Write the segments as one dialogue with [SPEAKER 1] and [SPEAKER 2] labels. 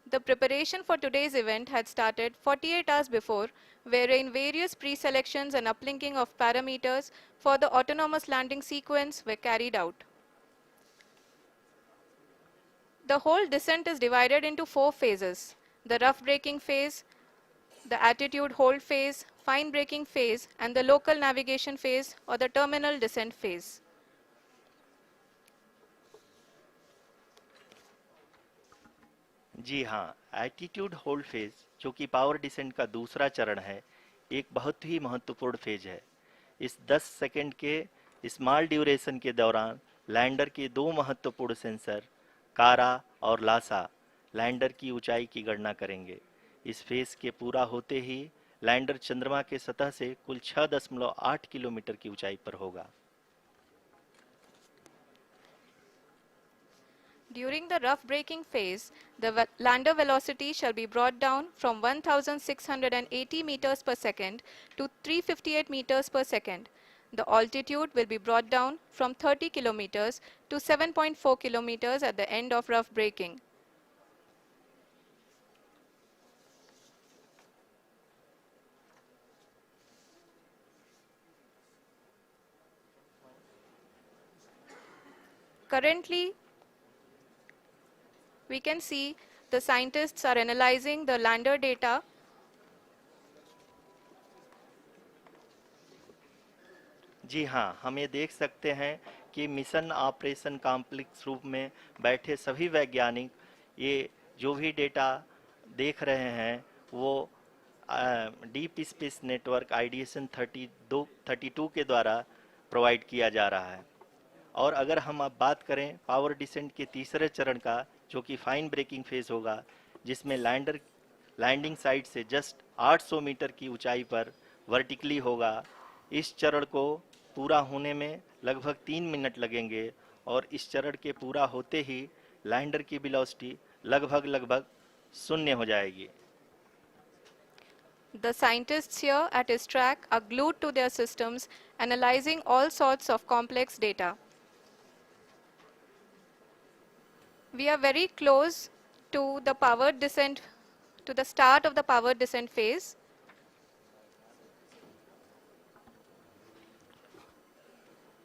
[SPEAKER 1] The preparation for today's event had started 48 hours before, wherein various pre-selections and uplinking of parameters for the autonomous landing sequence were carried out. The whole descent is divided into 4 phases: the rough braking phase, the attitude hold phase, fine braking phase, and the local navigation phase or the terminal descent phase.
[SPEAKER 2] जी हाँ, attitude hold phase, जो कि power descent का दूसरा चरण है, एक बहुत ही महत्वपूर्ण फेज है। इस 10 सेकंड के स्मॉल ड्यूरेशन के दौरान लैंडर के दो महत्वपूर्ण सेंसर, कारा और लासा, लैंडर की ऊंचाई की गणना करेंगे। इस फेज के पूरा होते ही लैंडर चंद्रमा के सतह से कुल 6.8 किलोमीटर की ऊंचाई पर होगा।
[SPEAKER 1] During the rough braking phase, the lander velocity shall be brought down from 1680 meters per second to 358 meters per second. The altitude will be brought down from 30 kilometers to 7.4 kilometers at the end of rough braking. Currently, we can see the scientists are analyzing the lander data.
[SPEAKER 2] जी हाँ, हम ये देख सकते हैं कि mission operation complex रूप में बैठे सभी वैज्ञानिक ये जो भी डेटा देख रहे हैं वो डीप स्पेस नेटवर्क आईडीएसन 32 के द्वारा प्रोवाइड किया जा रहा है। और अगर हम अब बात करें पावर डिसेंट के तीसरे चरण का, जो कि फाइन ब्रेकिंग फेज होगा, जिसमें लैंडर लैंडिंग साइट से जस्ट 800 मीटर की ऊंचाई पर वर्टिकली होगा। इस चरण को पूरा होने में लगभग 3 मिनट लगेंगे और इस चरण के पूरा होते ही लैंडर की वेलोसिटी लगभग शून्य हो जाएगी।
[SPEAKER 1] The scientists here at ISTRAC are glued to their systems, analyzing all sorts of complex data. We are very close to the powered descent, to the start of the powered descent phase.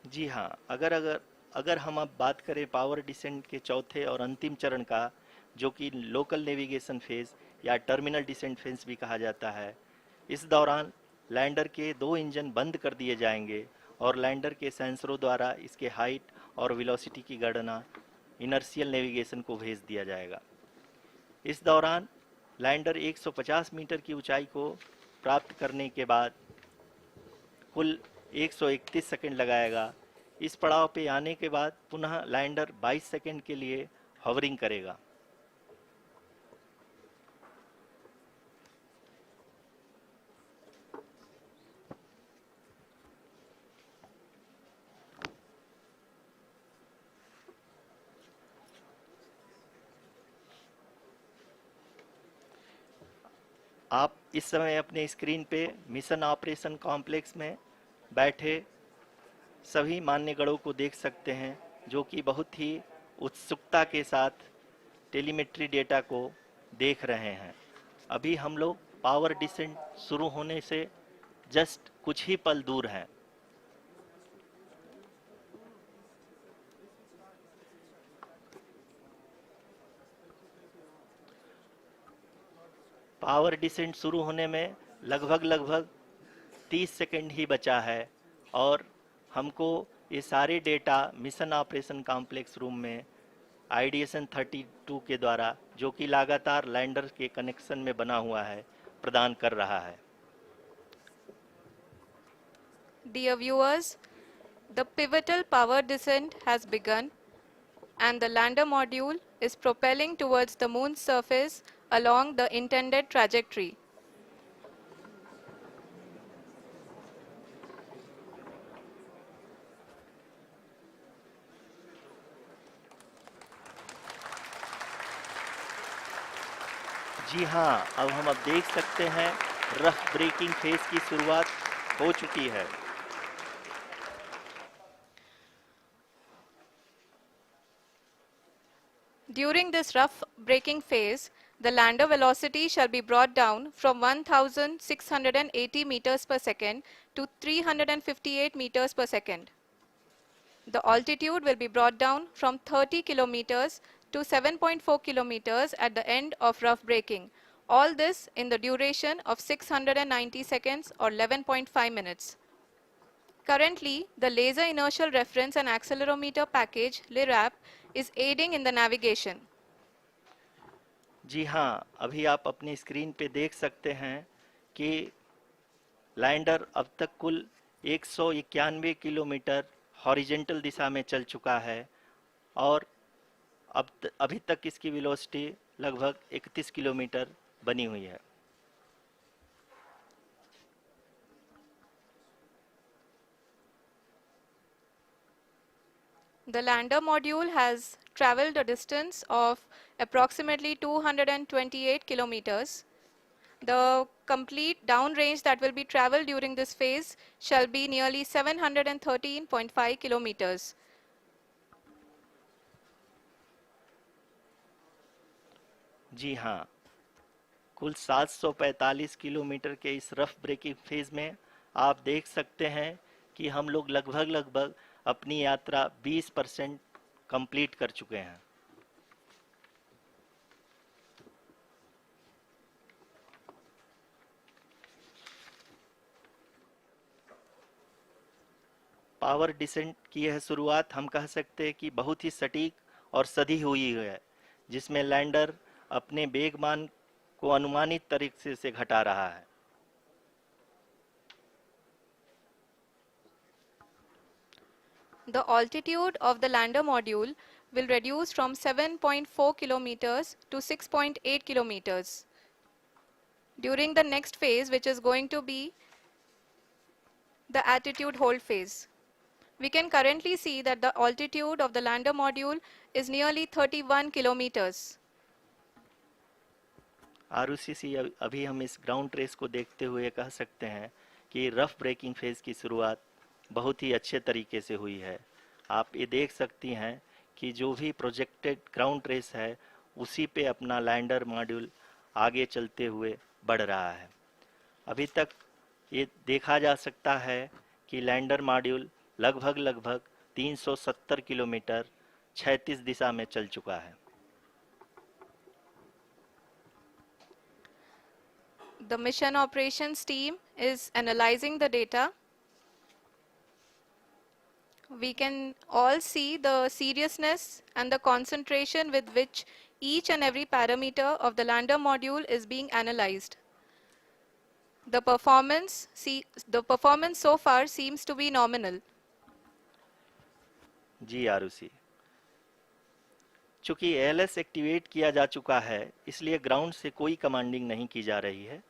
[SPEAKER 2] जी हाँ, अगर अगर अगर हम अब बात करें power descent के चौथे और अंतिम चरण का, जो कि लोकल नेविगेशन फेज या टर्मिनल डिसेंट फेज भी कहा जाता है, इस दौरान लैंडर के दो इंजन बंद कर दिए जाएंगे और लैंडर के सेंसरों द्वारा इसके हाइट और वेलोसिटी की गणना इनर्शियल नेविगेशन को भेज दिया जाएगा। इस दौरान लैंडर 150 मीटर की ऊंचाई को प्राप्त करने के बाद कुल 131 सेकंड लगाएगा। इस पड़ाव पे आने के बाद पुनः लैंडर 22 सेकंड के लिए हवरिंग करेगा। आप इस समय अपने स्क्रीन पे मिशन ऑपरेशन कॉम्प्लेक्स में बैठे सभी मान्यगणों को देख सकते हैं, जो कि बहुत ही उत्सुकता के साथ टेलीमेट्री डेटा को देख रहे हैं। अभी हम लोग पावर डिसेंट शुरू होने से जस्ट कुछ ही पल दूर हैं। पावर डिसेंट शुरू होने में लगभग 30 सेकंड ही बचा है और हमको ये सारे data mission operation complex room में आईडीएसन 32 के द्वारा, जो कि लगातार लैंडर के कनेक्शन में बना हुआ है, प्रदान कर रहा है।
[SPEAKER 1] Dear viewers, the pivotal power descent has begun and the lander module is propelling towards the moon's surface along the intended trajectory.
[SPEAKER 2] जी हाँ, अब हम देख सकते हैं रफ ब्रेकिंग फेज की शुरुआत हो चुकी है।
[SPEAKER 1] During this rough braking phase, The lander velocity shall be brought down from 1680 meters per second to 358 meters per second. The altitude will be brought down from 30 kilometers to 7.4 kilometers at the end of rough braking. All this in the duration of 690 seconds or 11.5 minutes. Currently, the Laser Inertial Reference and Accelerometer package (LIRAP) is aiding in the navigation.
[SPEAKER 2] जी हाँ, अभी आप अपनी screen पे देख सकते हैं कि lander अब तक कुल 191 किलोमीटर हॉरिजेंटल दिशा में चल चुका है और अभी तक इसकी वेलोसिटी लगभग 31 किलोमीटर बनी हुई है।
[SPEAKER 1] The lander module has traveled a distance of approximately 228 kilometers. The complete downrange that will be traveled during this phase shall be nearly 713.5 kilometers.
[SPEAKER 2] जी हाँ, कुल 745 किलोमीटर के इस रफ ब्रेकिंग फेज में आप देख सकते हैं कि हम लोग लगभग अपनी यात्रा 20% कंप्लीट कर चुके हैं। पावर डिसेंट की यह शुरुआत हम कह सकते हैं कि बहुत ही सटीक और सधी हुई है, जिसमें लैंडर अपने वेगमान को अनुमानित तरीके से घटा रहा है।
[SPEAKER 1] The altitude of the lander module will reduce from 7.4 kilometers to 6.8 kilometers. During the next phase, which is going to be the attitude hold phase. We can currently see that the altitude of the lander module is nearly 31 kilometers.
[SPEAKER 2] Arushi, अभी हम इस ground race को देखते हुए कह सकते हैं कि रफ ब्रेकिंग फेज की शुरुआत बहुत ही अच्छे तरीके से हुई है। आप ये देख सकती हैं कि जो भी प्रोजेक्टेड ग्राउंड रेस है उसी पे अपना लैंडर मॉड्यूल आगे चलते हुए बढ़ रहा है। अभी तक ये देखा जा सकता है कि लैंडर मॉड्यूल लगभग 370 किलोमीटर 36 दिशा में चल चुका है।
[SPEAKER 1] The mission operations team is analyzing the data. We can all see the seriousness and the concentration with which each and every parameter of the lander module is being analyzed. The performance so far seems to be nominal.
[SPEAKER 2] जी आरुषि, चूंकि ALS activate किया जा चुका है इसलिए ground से कोई commanding नहीं की जा रही है।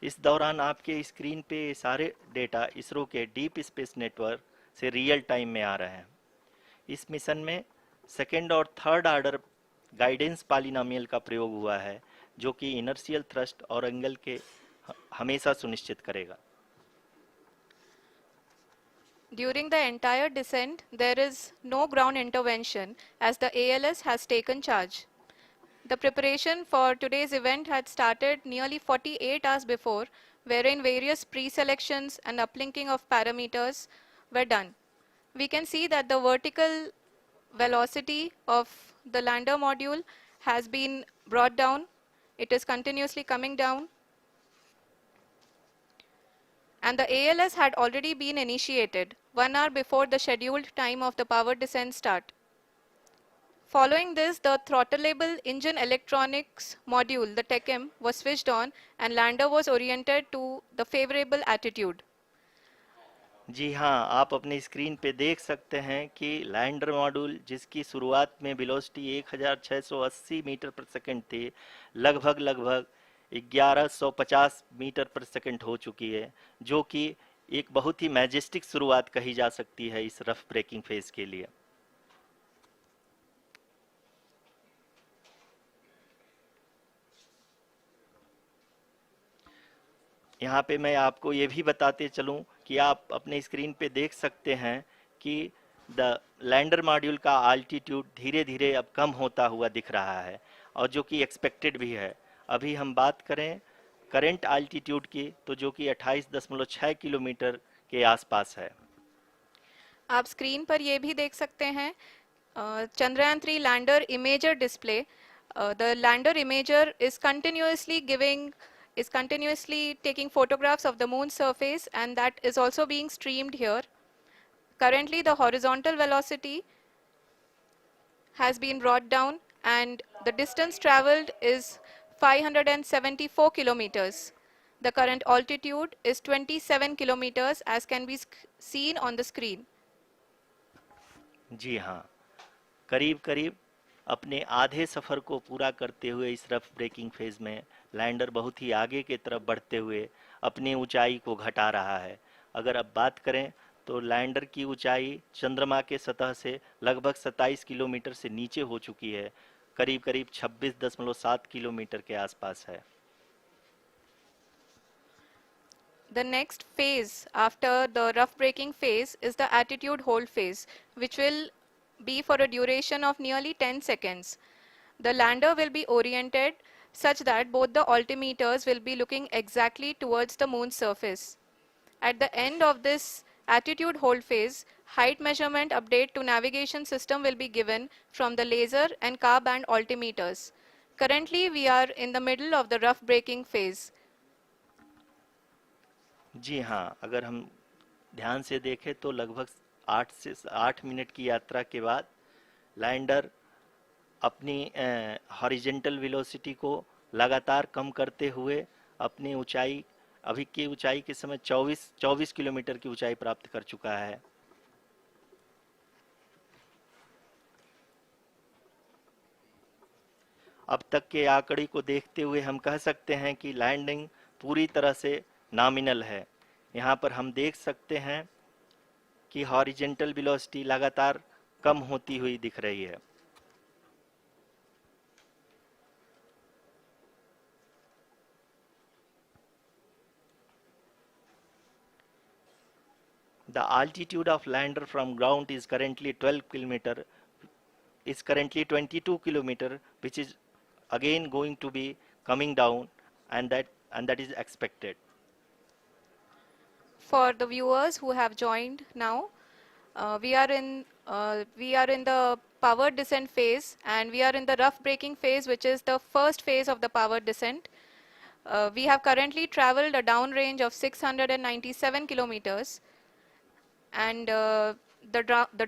[SPEAKER 2] इस दौरान आपके स्क्रीन पे सारे डेटा इसरो के डीप स्पेस नेटवर्क से रियल टाइम में आ रहे हैं। इस मिशन में सेकेंड और थर्ड ऑर्डर गाइडेंस पॉलिनोमियल का प्रयोग हुआ है, जो कि इनर्शियल थ्रस्ट और एंगल के हमेशा सुनिश्चित करेगा।
[SPEAKER 1] During the entire descent, there is no ground intervention as the ALS has taken charge. The preparation for today's event had started nearly 48 hours before, wherein various pre-selections and uplinking of parameters were done. We can see that the vertical velocity of the lander module has been brought down. It is continuously coming down. And the ALS had already been initiated 1 hour before the scheduled time of the power descent start. Following this, the throttleable engine electronics module, the TECM, was switched on and lander was oriented to the favorable attitude.
[SPEAKER 2] जी हाँ, आप अपनी screen पे देख सकते हैं कि lander module जिसकी शुरुआत में वेलोसिटी 1680 मीटर पर सेकंड थी, लगभग 1150 मीटर पर सेकंड हो चुकी है, जो कि एक बहुत ही मैजेस्टिक शुरुआत कही जा सकती है इस रफ ब्रेकिंग फेज के लिए। यहाँ पे मैं आपको ये भी बताते चलूँ कि आप अपने स्क्रीन पे देख सकते हैं कि द लैंडर मॉड्यूल का अल्टीट्यूड धीरे धीरे अब कम होता हुआ दिख रहा है, और जो कि एक्सपेक्टेड भी है। अभी हम बात करें करंट आल्टीट्यूड की, तो जो कि 28.6 किलोमीटर के आसपास है।
[SPEAKER 1] आप स्क्रीन पर ये भी देख सकते हैं Chandrayaan 3 lander imager display. The lander imager is continuously taking photographs of the moon's surface, and that is also being streamed here. Currently, the horizontal velocity has been brought down, and the distance traveled is 574 kilometers. The current altitude is 27 kilometers, as can be seen on the screen.
[SPEAKER 2] जी हाँ, करीब करीब अपने आधे सफ़र को पूरा करते हुए इस रफ ब्रेकिंग फेज में लैंडर बहुत ही आगे की तरफ बढ़ते हुए अपनी ऊंचाई को घटा रहा है। अगर अब बात करें तो लैंडर की ऊंचाई चंद्रमा के सतह से लगभग 27 किलोमीटर से नीचे हो चुकी है, करीब करीब 26.7 किलोमीटर के आसपास है।
[SPEAKER 1] The next phase after the rough braking phase is the attitude hold phase, which will be for a duration of nearly 10 seconds. The lander will be oriented such that both the altimeters will be looking exactly towards the moon's surface. At the end of this attitude hold phase, height measurement update to navigation system will be given from the laser and car band altimeters. Currently, we are in the middle of the rough braking phase.
[SPEAKER 2] जी हाँ, अगर हम ध्यान से देखें तो लगभग 8 minute की यात्रा के बाद लैंडर अपनी हॉरिजेंटल वेलोसिटी को लगातार कम करते हुए अपनी ऊंचाई, अभी की ऊंचाई के समय 24 किलोमीटर की ऊंचाई प्राप्त कर चुका है। अब तक के आंकड़े को देखते हुए हम कह सकते हैं कि लैंडिंग पूरी तरह से नॉमिनल है। यहाँ पर हम देख सकते हैं कि हॉरिजेंटल वेलोसिटी लगातार कम होती हुई दिख रही है। The altitude of lander from ground is currently 22 kilometer, which is again going to be coming down, and that is expected.
[SPEAKER 1] For the viewers who have joined now, we are in the powered descent phase, and we are in the rough braking phase, which is the first phase of the powered descent. We have currently traveled a downrange of 697 kilometers, and the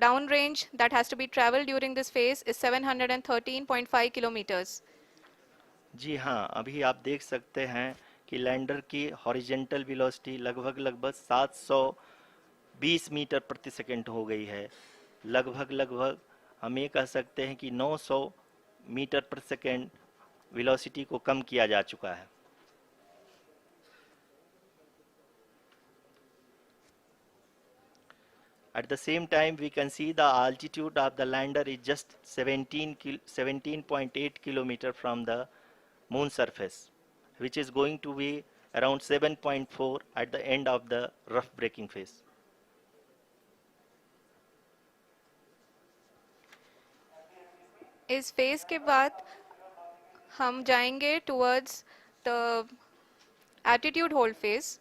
[SPEAKER 1] downrange that has to be traveled during this phase is 713.5 kilometers.
[SPEAKER 2] जी हाँ, अभी आप देख सकते हैं कि lander की horizontal velocity लगभग 720 metre प्रति सेकंड हो गई है। लगभग हम ये कह सकते हैं कि 900 मीटर प्रति सेकंड वेलोसिटी को कम किया जा चुका है। At the same time, we can see the altitude of the lander is just 17.8 kilometer from the moon surface, which is going to be around 7.4 at the end of the rough braking phase.
[SPEAKER 1] इस phase के बाद हम जाएंगे towards the attitude hold phase,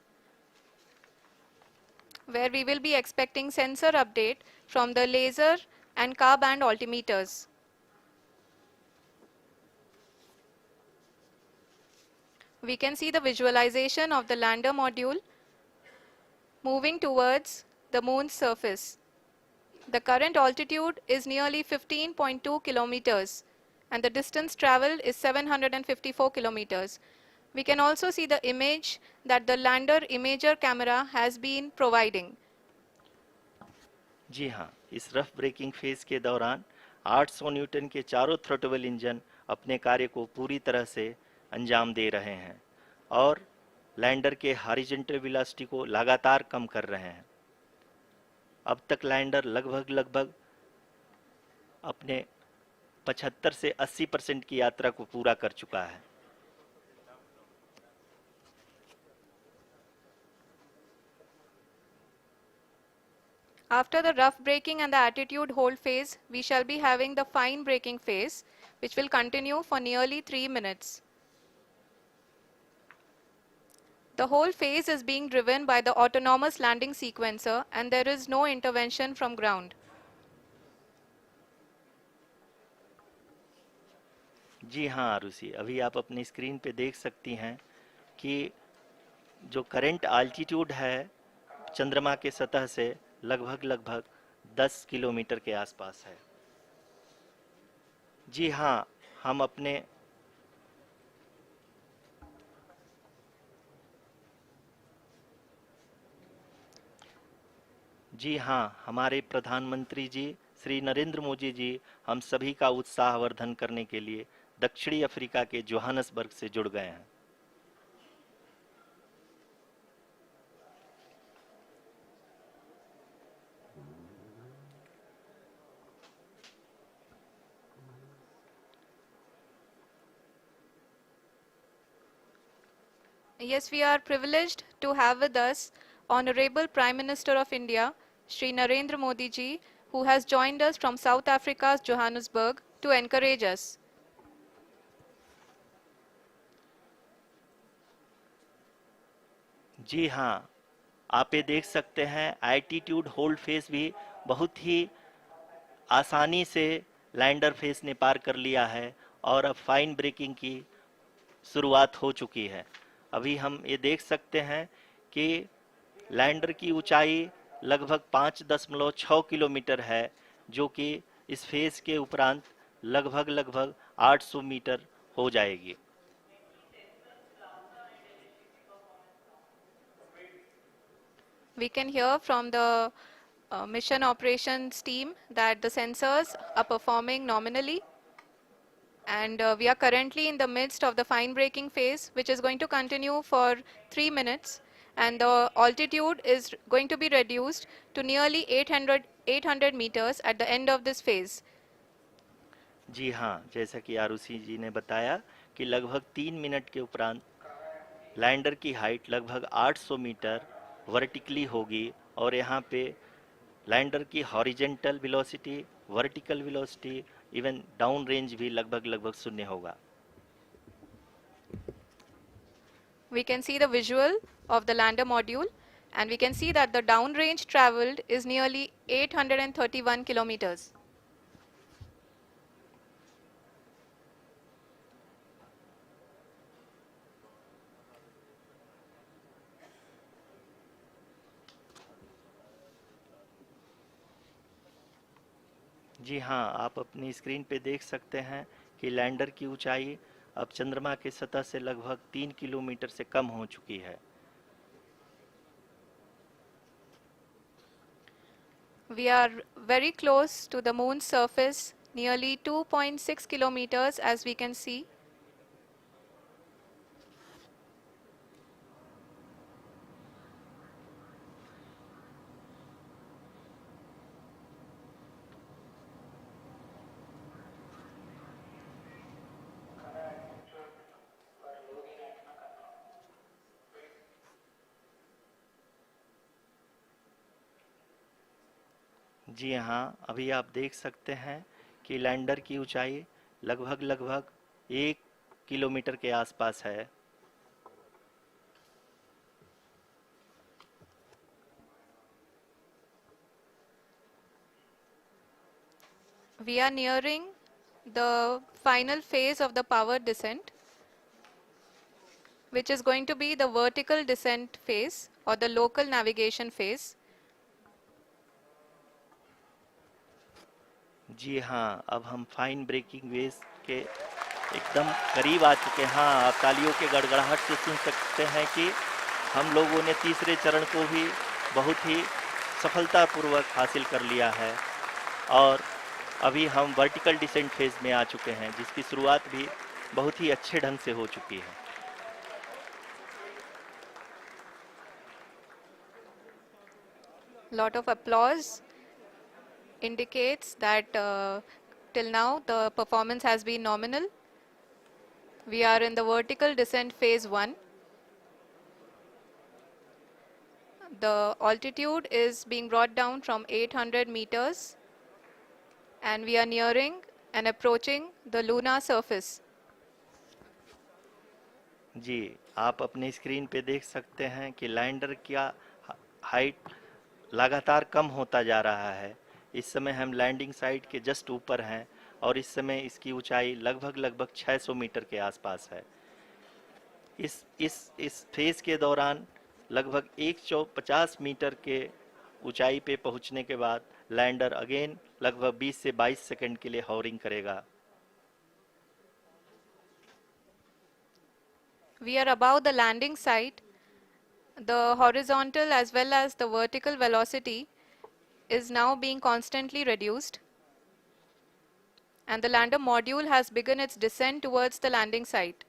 [SPEAKER 1] where we will be expecting sensor update from the laser and car band altimeters. We can see the visualization of the lander module moving towards the moon's surface. The current altitude is nearly 15.2 kilometers, and the distance traveled is 754 kilometers. We can also see the image that the lander imager camera has been providing.
[SPEAKER 2] जी हाँ, इस rough breaking phase के दौरान 800 Newton के चारों throttle engine अपने कार्य को पूरी तरह से अंजाम दे रहे हैं और लैंडर के हॉरिजॉन्टल वेलोसिटी को लगातार कम कर रहे हैं। अब तक लैंडर लगभग अपने 75 से 80% की यात्रा को पूरा कर चुका है।
[SPEAKER 1] After the rough braking and the attitude hold phase, we shall be having the fine braking phase, which will continue for nearly 3 minutes. The whole phase is being driven by the autonomous landing sequencer and there is no intervention from ground.
[SPEAKER 2] जी हाँ आरुषि, अभी आप अपनी screen पे देख सकती हैं कि जो करंट आल्टीट्यूड है चंद्रमा के सतह से लगभग लगभग 10 किलोमीटर के आसपास है। जी हाँ, हम अपने जी हाँ, हमारे प्रधानमंत्री जी श्री नरेंद्र मोदी जी हम सभी का उत्साहवर्धन करने के लिए दक्षिणी अफ्रीका के जोहानसबर्ग से जुड़ गए हैं।
[SPEAKER 1] Yes, we are privileged to have with us Honorable Prime Minister of India, Shri Narendra Modi ji, who has joined us from South Africa's Johannesburg to encourage us.
[SPEAKER 2] जी हाँ, आप ये देख सकते हैं एल्टीट्यूड होल्ड फेस भी बहुत ही आसानी से लैंडर फेस ने पार कर लिया है और अब फाइन ब्रेकिंग की शुरुआत हो चुकी है। अभी हम ये देख सकते हैं कि लैंडर की ऊंचाई लगभग 5.6 किलोमीटर है, जो कि इस फेज के उपरांत लगभग लगभग 800 मीटर हो जाएगी।
[SPEAKER 1] We can hear from the mission operations team that the sensors are performing nominally and we are currently in the midst of the fine braking phase, which is going to continue for 3 minutes, and the altitude is going to be reduced to nearly 800 meters at the end of this phase.
[SPEAKER 2] जी हाँ, जैसा कि आरुषि जी ने बताया कि लगभग 3 minute के उपरांत lander की हाइट लगभग 800 मीटर वर्टिकली होगी और यहाँ पे लैंडर की horizontal velocity, vertical velocity, even down range भी लगभग लगभग शून्य होगा।
[SPEAKER 1] We can see the visual of the lander module and we can see that the downrange traveled is nearly 831 kilometers.
[SPEAKER 2] जी हाँ, आप अपनी स्क्रीन पे देख सकते हैं कि लैंडर की ऊंचाई अब चंद्रमा के सतह से लगभग 3 किलोमीटर से कम हो चुकी है।
[SPEAKER 1] We are very close to the moon's surface, nearly 2.6 kilometers as we can see.
[SPEAKER 2] जी हाँ, अभी आप देख सकते हैं कि लैंडर की ऊंचाई लगभग लगभग 1 किलोमीटर के आसपास है।
[SPEAKER 1] We are nearing the final phase of the power descent, which is going to be the vertical descent phase or the local navigation phase.
[SPEAKER 2] जी हाँ, अब हम फाइन ब्रेकिंग वेव के एकदम करीब आ चुके हैं। हाँ, आप तालियों के गड़गड़ाहट से सुन सकते हैं कि हम लोगों ने तीसरे चरण को भी बहुत ही सफलतापूर्वक हासिल कर लिया है और अभी हम वर्टिकल डिसेंट फेज में आ चुके हैं, जिसकी शुरुआत भी बहुत ही अच्छे ढंग से हो चुकी है।
[SPEAKER 1] Lot of applause indicates that till now the performance has been nominal. We are in the vertical descent phase 1. The altitude is being brought down from 800 meters and we are nearing and approaching the lunar surface.
[SPEAKER 2] जी, आप अपने screen पे देख सकते हैं कि lander का height लगातार कम होता जा रहा है। इस समय हम लैंडिंग साइट के जस्ट ऊपर हैं और इस समय इसकी ऊंचाई लगभग 600 मीटर के आसपास है। इस फेज के दौरान लगभग 150 मीटर के ऊंचाई पे पहुंचने के बाद लैंडर अगेन लगभग 20 से 22 सेकंड के लिए हॉवरिंग करेगा।
[SPEAKER 1] We are above the landing site. The horizontal as well as the vertical velocity is now being constantly reduced, and the lander module has begun its descent towards the landing site.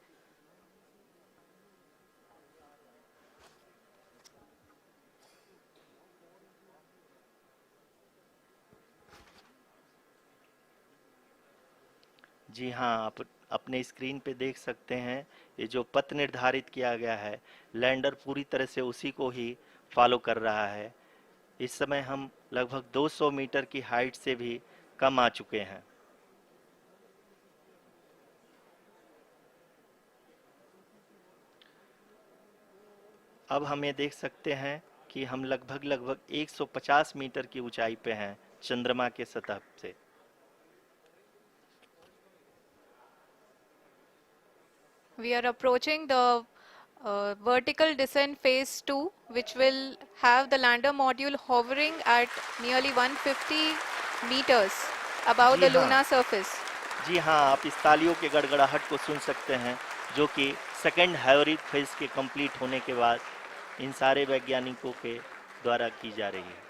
[SPEAKER 2] जी हाँ, आप अपने screen पे देख सकते हैं ये जो पथ निर्धारित किया गया है, लैंडर पूरी तरह से उसी को ही फॉलो कर रहा है। इस समय हम लगभग 200 मीटर की हाइट से भी कम आ चुके हैं। अब हम ये देख सकते हैं कि हम लगभग 150 मीटर की ऊंचाई पे हैं चंद्रमा के सतह से।
[SPEAKER 1] We are approaching the vertical descent phase 2, which will have the lander module hovering at nearly 150 meters above
[SPEAKER 2] ji
[SPEAKER 1] the
[SPEAKER 2] हाँ,
[SPEAKER 1] lunar surface.
[SPEAKER 2] जी हाँ, आप इस तालियों के गड़गड़ाहट को सुन सकते हैं जो कि सेकंड हैवरिक फेज के कंप्लीट होने के बाद इन सारे वैज्ञानिकों के द्वारा की जा रही है।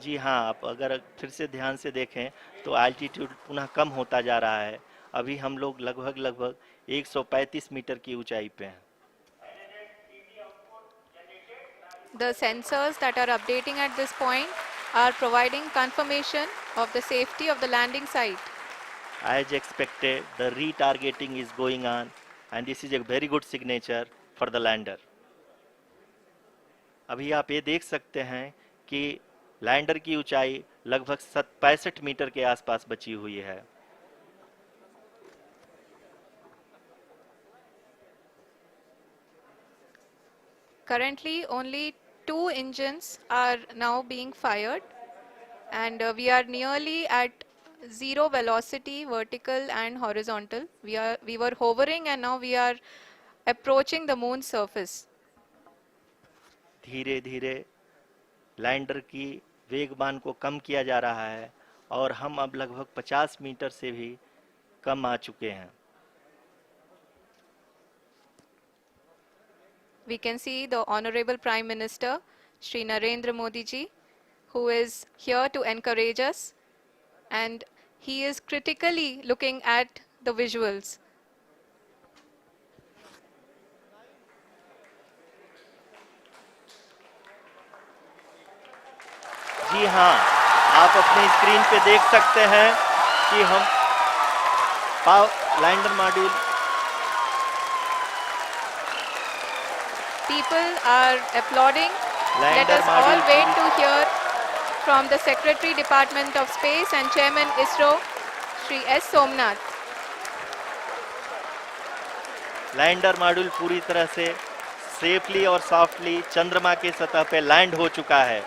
[SPEAKER 2] जी हाँ, आप अगर फिर से ध्यान से देखें तो एल्टीट्यूड पुनः कम होता जा रहा है। अभी हम लोग लगभग 135 मीटर की ऊंचाई पे हैं।
[SPEAKER 1] The sensors that are updating at this point are providing confirmation of the safety of the landing site.
[SPEAKER 2] As expected, the retargeting is going on and this is a very good signature for the lander. अभी आप ये देख सकते हैं कि lander की ऊंचाई लगभग 65 मीटर के आसपास बची हुई है।
[SPEAKER 1] Currently, only 2 engines are now being fired, and we are nearly at zero velocity, vertical and horizontal. We were hovering, and now we are approaching the moon's surface.
[SPEAKER 2] धीरे धीरे लैंडर की वेगमान को कम किया जा रहा है और हम अब लगभग 50 मीटर से भी कम आ चुके हैं।
[SPEAKER 1] We can see the Honorable Prime Minister, Shri Narendra Modi ji, who is here to encourage us, and he is critically looking at the visuals.
[SPEAKER 2] जी हाँ, आप अपने स्क्रीन पे देख सकते हैं कि हम lander module
[SPEAKER 1] People are applauding. Let
[SPEAKER 2] lander
[SPEAKER 1] us all
[SPEAKER 2] module
[SPEAKER 1] wait to hear from the Secretary Department of Space and Chairman ISRO, Shri S. Somnath.
[SPEAKER 2] Lander module पूरी तरह से सेफली और सॉफ्टली चंद्रमा के सतह पे लैंड हो चुका है।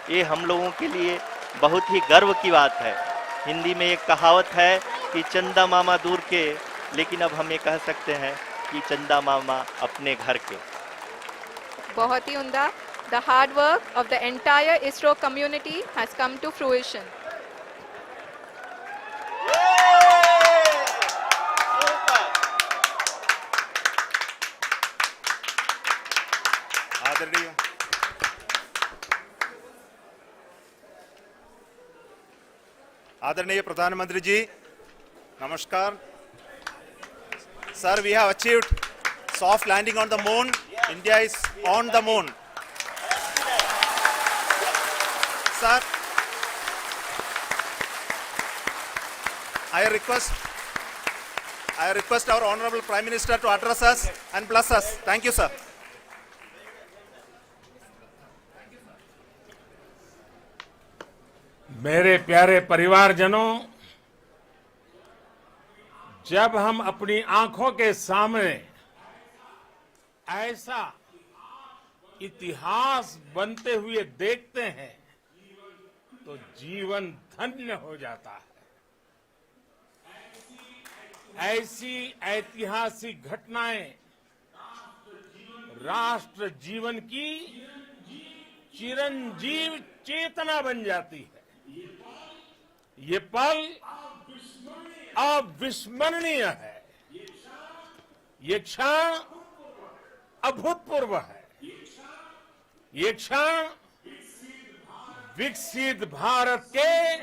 [SPEAKER 2] ये हम लोगों के लिए बहुत ही गर्व की बात है। हिंदी में एक कहावत है कि चंदा मामा दूर के, लेकिन अब हम ये कह सकते हैं कि चंदा मामा अपने घर के।
[SPEAKER 1] बहुत ही उम्दा. The hard work of the entire ISRO community has come to fruition.
[SPEAKER 3] आदरणीय आदरणीय प्रधानमंत्री जी, नमस्कार. Sir, we have achieved soft landing on the moon. India is on the moon. Sir, I request our Honorable Prime Minister to address us and bless us. Thank you, sir.
[SPEAKER 4] मेरे प्यारे परिवारजनों, जब हम अपनी आंखों के सामने ऐसा इतिहास बनते हुए देखते हैं तो जीवन धन्य हो जाता है। ऐसी ऐतिहासिक घटनाएं राष्ट्र जीवन की चिरंजीव चेतना बन जाती है। ये पल अविस्मरणीय है। ये क्षण अभूतपूर्व है। ये क्षण विकसित भारत के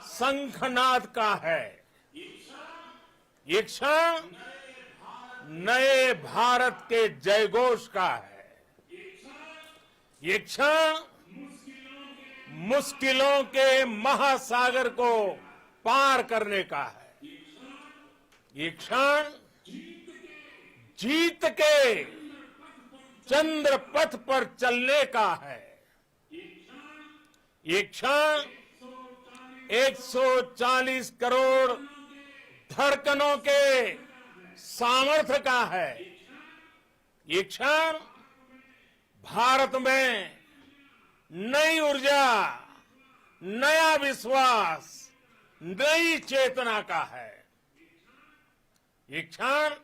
[SPEAKER 4] शंखनाद का है। ये क्षण नए भारत के जयघोष का है। ये क्षण मुश्किलों के महासागर को पार करने का है। ये क्षण जीत के चंद्र पथ पर चलने का है। ये क्षण 140 करोड़ धड़कनों के सामर्थ्य का है। ये क्षण भारत में नई ऊर्जा, नया विश्वास, नई चेतना का है। ये क्षण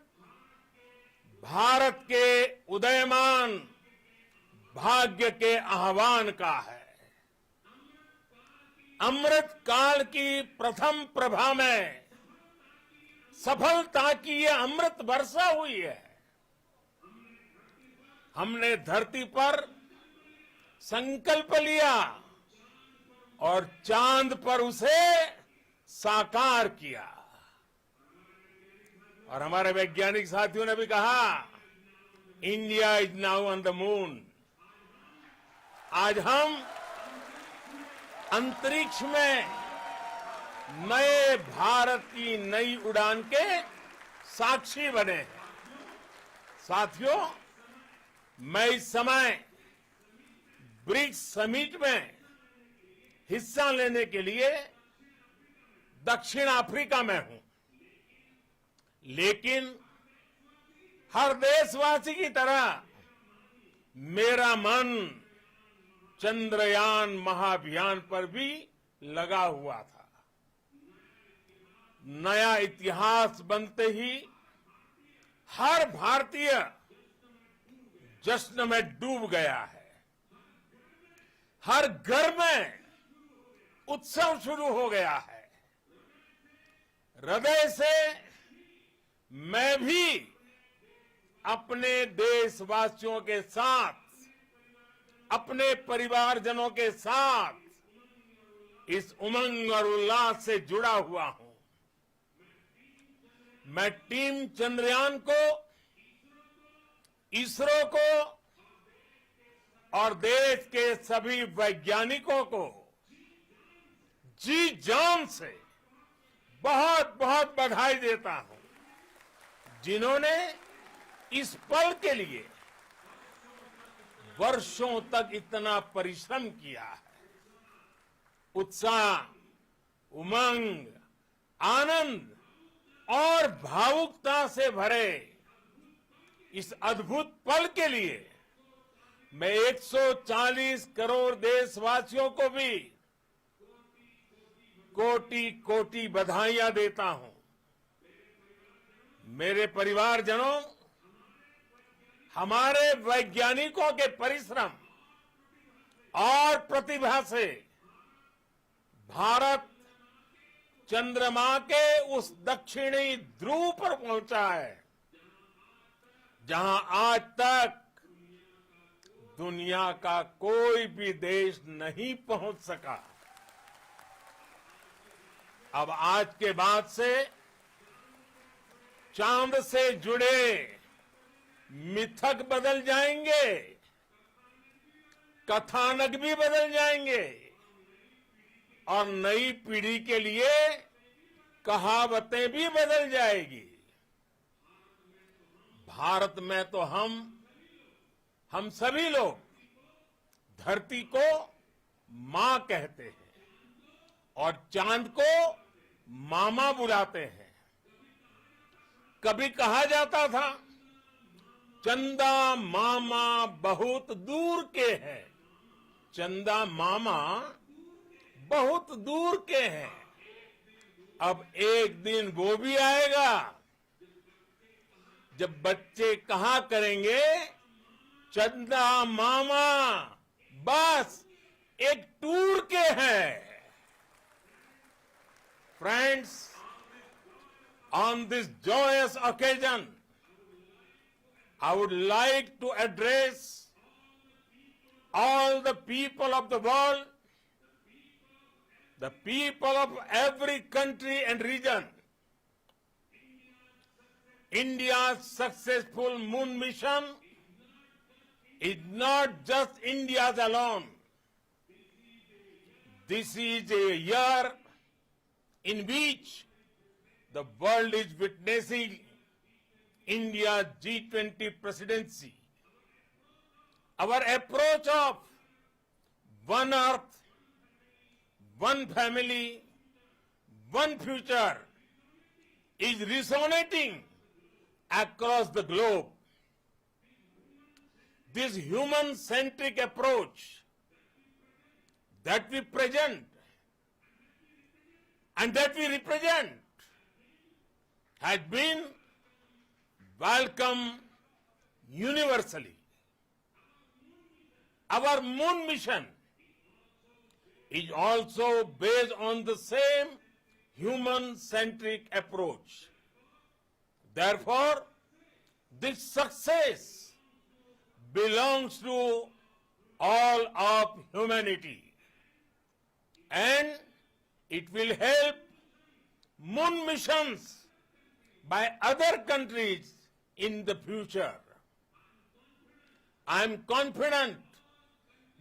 [SPEAKER 4] भारत के उदयमान भाग्य के आह्वान का है। अमृत काल की प्रथम प्रभा में सफलता की ये अमृत वर्षा हुई है। हमने धरती पर संकल्प लिया और चांद पर उसे साकार किया। और हमारे वैज्ञानिक साथियों ने भी कहा, India is now on the moon. आज हम अंतरिक्ष में नए भारत की नई उड़ान के साक्षी बने हैं। साथियों, मैं इस समय ब्रिक्स समिट में हिस्सा लेने के लिए दक्षिण अफ्रीका में हूं, लेकिन हर देशवासी की तरह मेरा मन चंद्रयान महाअभियान पर भी लगा हुआ था। नया इतिहास बनते ही हर भारतीय जश्न में डूब गया है। हर घर में उत्सव शुरू हो गया है। हृदय से मैं भी अपने देशवासियों के साथ, अपने परिवारजनों के साथ इस उमंग और उल्लास से जुड़ा हुआ हूं। मैं टीम चंद्रयान को, इसरो को और देश के सभी वैज्ञानिकों को जी जान से बहुत बहुत बधाई देता हूं, जिन्होंने इस पल के लिए वर्षों तक इतना परिश्रम किया है। उत्साह, उमंग, आनंद और भावुकता से भरे इस अद्भुत पल के लिए मैं 140 करोड़ देशवासियों को भी कोटि कोटि बधाइयां देता हूं। मेरे परिवारजनों, हमारे वैज्ञानिकों के परिश्रम और प्रतिभा से भारत चंद्रमा के उस दक्षिणी ध्रुव पर पहुंचा है, जहां आज तक दुनिया का कोई भी देश नहीं पहुंच सका। अब आज के बाद से चांद से जुड़े मिथक बदल जाएंगे, कथानक भी बदल जाएंगे और नई पीढ़ी के लिए कहावतें भी बदल जाएगी। भारत में तो हम सभी लोग धरती को मां कहते हैं और चांद को मामा बुलाते हैं। कभी कहा जाता था चंदा मामा बहुत दूर के हैं, चंदा मामा बहुत दूर के हैं। अब एक दिन वो भी आएगा जब बच्चे कहा करेंगे चंदा मामा बस एक टूर के हैं। Friends, on this joyous occasion, I would like to address all the people of the world, the people of every country and region. India's successful moon mission is not just India's alone. This is a year in which the world is witnessing India's G20 presidency. Our approach of one earth, one family, one future is resonating across the globe. This human-centric approach that we present and that we represent has been welcomed universally. Our moon mission is also based on the same human-centric approach. Therefore, this success belongs to all of humanity, and it will help moon missions by other countries in the future. I am confident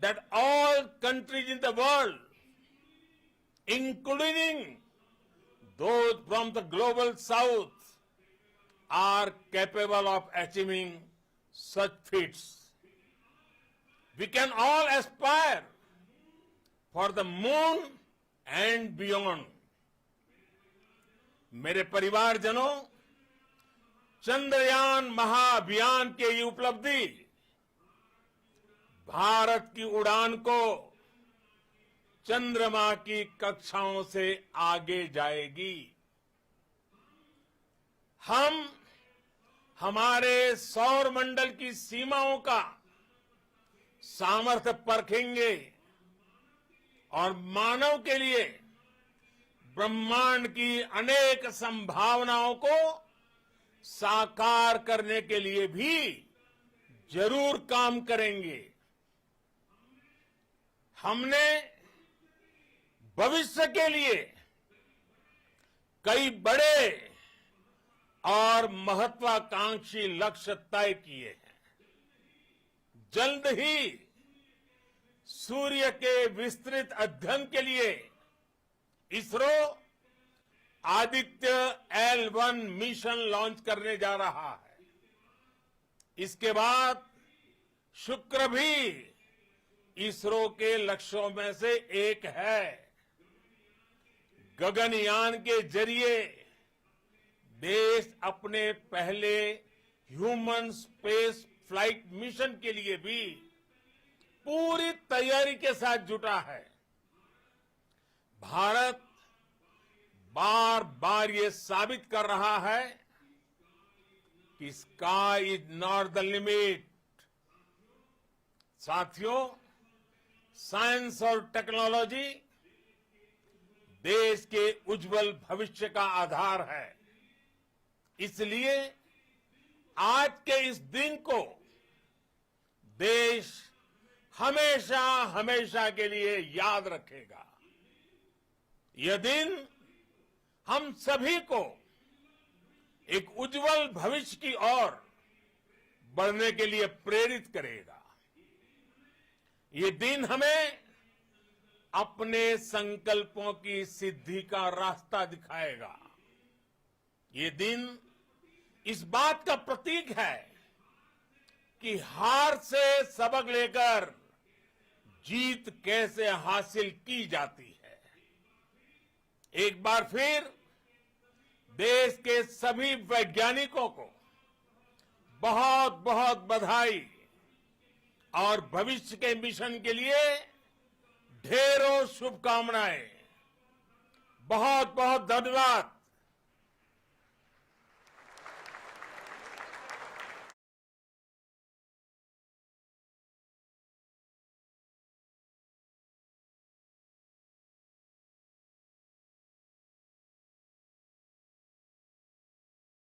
[SPEAKER 4] that all countries in the world, including those from the global south, are capable of achieving such feats. We can all aspire for the moon and beyond. मेरे परिवारजनों, चंद्रयान महाअभियान के ये उपलब्धि भारत की उड़ान को चंद्रमा की कक्षाओं से आगे जाएगी। हम हमारे सौर मंडल की सीमाओं का सामर्थ्य परखेंगे और मानव के लिए ब्रह्मांड की अनेक संभावनाओं को साकार करने के लिए भी जरूर काम करेंगे। हमने भविष्य के लिए कई बड़े और महत्वाकांक्षी लक्ष्य तय किए हैं। जल्द ही सूर्य के विस्तृत अध्ययन के लिए ISRO Aditya L1 mission launch करने जा रहा है। इसके बाद शुक्र भी इसरो के लक्ष्यों में से एक है। गगनयान के जरिए देश अपने पहले ह्यूमन स्पेस फ्लाइट मिशन के लिए भी पूरी तैयारी के साथ जुटा है। भारत बार बार ये साबित कर रहा है कि sky is not the limit. साथियों, साइंस और टेक्नोलॉजी देश के उज्जवल भविष्य का आधार है। इसलिए आज के इस दिन को देश हमेशा हमेशा के लिए याद रखेगा। यह दिन हम सभी को एक उज्जवल भविष्य की ओर बढ़ने के लिए प्रेरित करेगा। ये दिन हमें अपने संकल्पों की सिद्धि का रास्ता दिखाएगा। ये दिन इस बात का प्रतीक है कि हार से सबक लेकर जीत कैसे हासिल की जाती है। एक बार फिर देश के सभी वैज्ञानिकों को बहुत बहुत बधाई और भविष्य के मिशन के लिए ढेरों शुभकामनाएं। बहुत बहुत धन्यवाद।